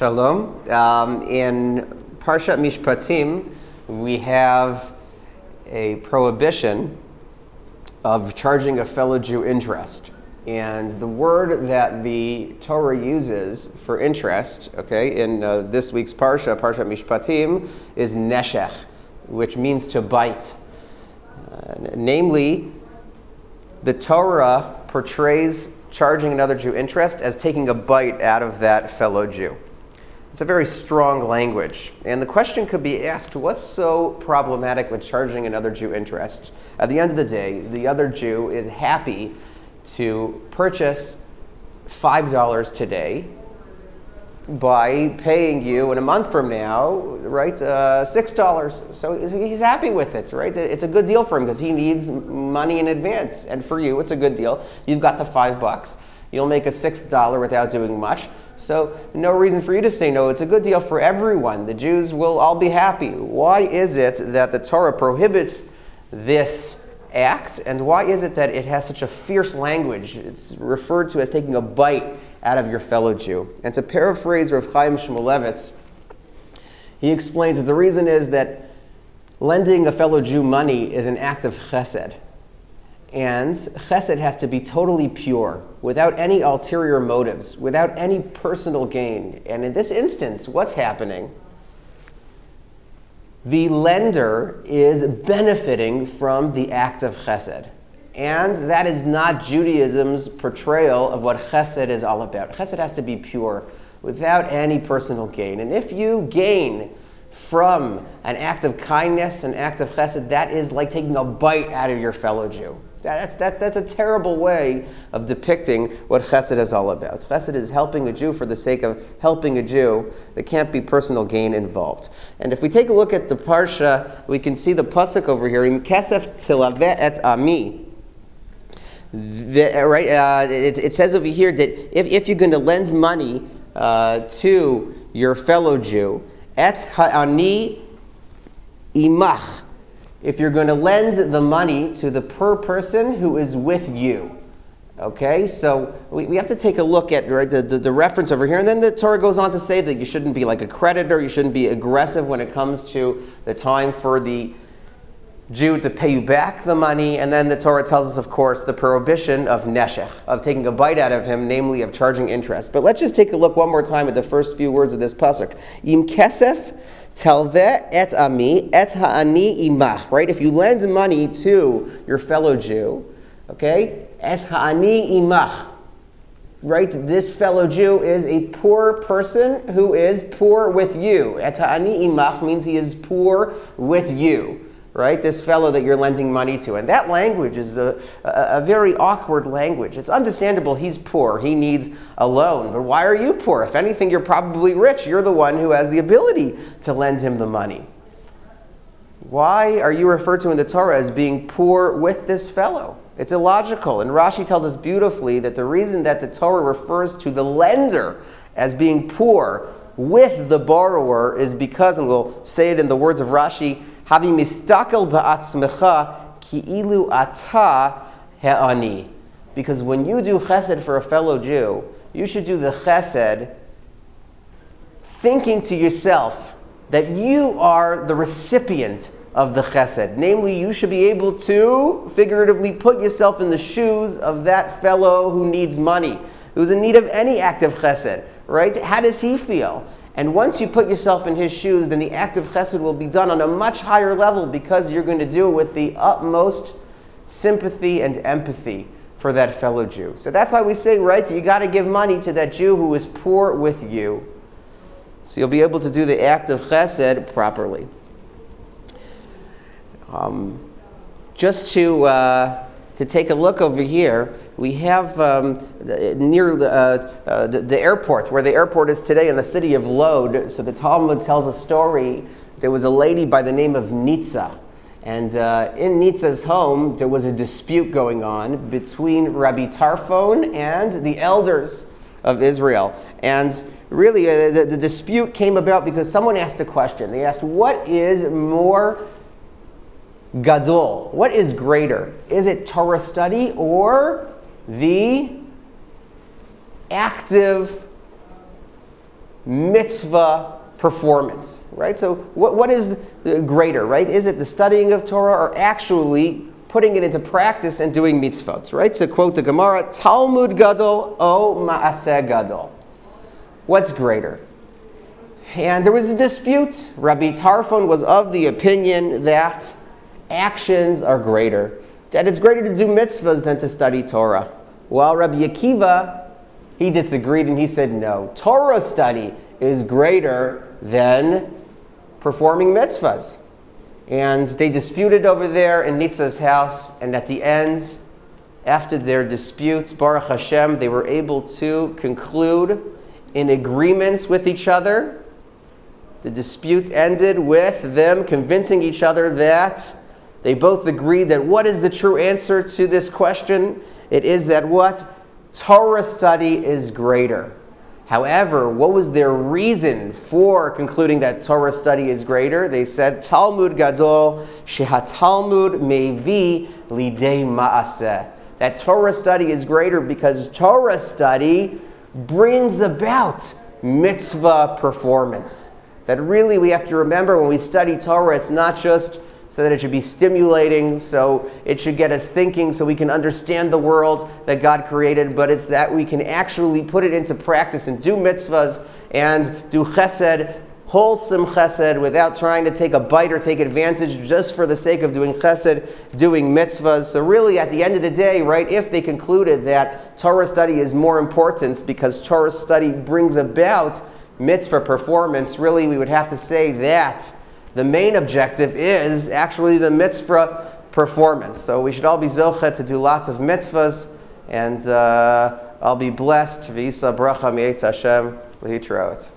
Shalom. In Parshat Mishpatim, we have a prohibition of charging a fellow Jew interest. And the word that the Torah uses for interest, in this week's Parshat Mishpatim, is neshech, which means to bite. Namely, the Torah portrays charging another Jew interest as taking a bite out of that fellow Jew. It's a very strong language. And the question could be asked, what's so problematic with charging another Jew interest? At the end of the day, the other Jew is happy to purchase $5 today by paying you in a month from now, right, $6. So he's happy with it, right? It's a good deal for him because he needs money in advance. And for you, it's a good deal. You've got the $5. You'll make a $6 without doing much. So no reason for you to say no. It's a good deal for everyone. The Jews will all be happy. Why is it that the Torah prohibits this act? And why is it that it has such a fierce language? It's referred to as taking a bite out of your fellow Jew. And to paraphrase Rav Chaim Shmulevitz, he explains that the reason is that lending a fellow Jew money is an act of chesed. And chesed has to be totally pure, without any ulterior motives, without any personal gain. And in this instance, what's happening? The lender is benefiting from the act of chesed. And that is not Judaism's portrayal of what chesed is all about. Chesed has to be pure, without any personal gain. And if you gain from an act of kindness, an act of chesed, that is like taking a bite out of your fellow Jew. That's a terrible way of depicting what chesed is all about. Chesed is helping a Jew for the sake of helping a Jew. There can't be personal gain involved. And if we take a look at the parsha, we can see the pasuk over here. Im kesef tilaveh et ami. It says over here that if you're going to lend money to your fellow Jew, et ha'ani imach. If you're going to lend the money to the poor person who is with you. Okay, so we have to take a look at the reference over here. And then the Torah goes on to say that you shouldn't be like a creditor, you shouldn't be aggressive when it comes to the time for the Jew to pay you back the money. And then the Torah tells us, of course, the prohibition of neshech, of taking a bite out of him, namely of charging interest. But let's just take a look one more time at the first few words of this pasuk. Im kesef Talveh et ami et ha'ani imach. Right? If you lend money to your fellow Jew, okay, et ha'ani imach. Right? This fellow Jew is a poor person who is poor with you. Et ha'ani imach means he is poor with you. Right? This fellow that you're lending money to. And that language is a very awkward language. It's understandable he's poor. He needs a loan. But why are you poor? If anything, you're probably rich. You're the one who has the ability to lend him the money. Why are you referred to in the Torah as being poor with this fellow? It's illogical. And Rashi tells us beautifully that the reason that the Torah refers to the lender as being poor with the borrower is because, and we'll say it in the words of Rashi, Havi mistakel ba'atzmecha ki'ilu ata he'ani. Because when you do chesed for a fellow Jew, you should do the chesed thinking to yourself that you are the recipient of the chesed. Namely, you should be able to figuratively put yourself in the shoes of that fellow who needs money, who's in need of any act of chesed. Right? How does he feel? And once you put yourself in his shoes, then the act of chesed will be done on a much higher level because you're going to do it with the utmost sympathy and empathy for that fellow Jew. So that's why we say, right, you got to give money to that Jew who is poor with you. So you'll be able to do the act of chesed properly. Just to take a look over here, we have near the airport, where the airport is today in the city of Lod. So the Talmud tells a story. There was a lady by the name of Nitza. And in Nitza's home, there was a dispute going on between Rabbi Tarfon and the elders of Israel. And really, the dispute came about because someone asked a question. They asked, what is more gadol? What is greater? Is it Torah study or the active mitzvah performance, right? So what is greater, right? Is it the studying of Torah or actually putting it into practice and doing mitzvot, right? To quote the Gemara, Talmud gadol o ma'aseh gadol. What's greater? And there was a dispute. Rabbi Tarfon was of the opinion that actions are greater, that it's greater to do mitzvahs than to study Torah. While Rabbi Akiva, he disagreed and he said no. Torah study is greater than performing mitzvahs. And they disputed over there in Nitza's house, and at the end, after their dispute, Baruch Hashem, they were able to conclude in agreements with each other. The dispute ended with them convincing each other that they both agreed that what is the true answer to this question? It is that what? Torah study is greater. However, what was their reason for concluding that Torah study is greater? They said, Talmud gadol shehatalmud mevi lidei ma'aseh. That Torah study is greater because Torah study brings about mitzvah performance. That really we have to remember when we study Torah, it's not just so that it should be stimulating, so it should get us thinking so we can understand the world that God created, but it's that we can actually put it into practice and do mitzvahs and do chesed, wholesome chesed, without trying to take a bite or take advantage just for the sake of doing chesed, doing mitzvahs. So really at the end of the day, right, if they concluded that Torah study is more important because Torah study brings about mitzvah performance, really we would have to say that the main objective is actually the mitzvah performance. So we should all be zochet to do lots of mitzvahs, and I'll be blessed. V'isa bracha mi'et Hashem l'hitraot.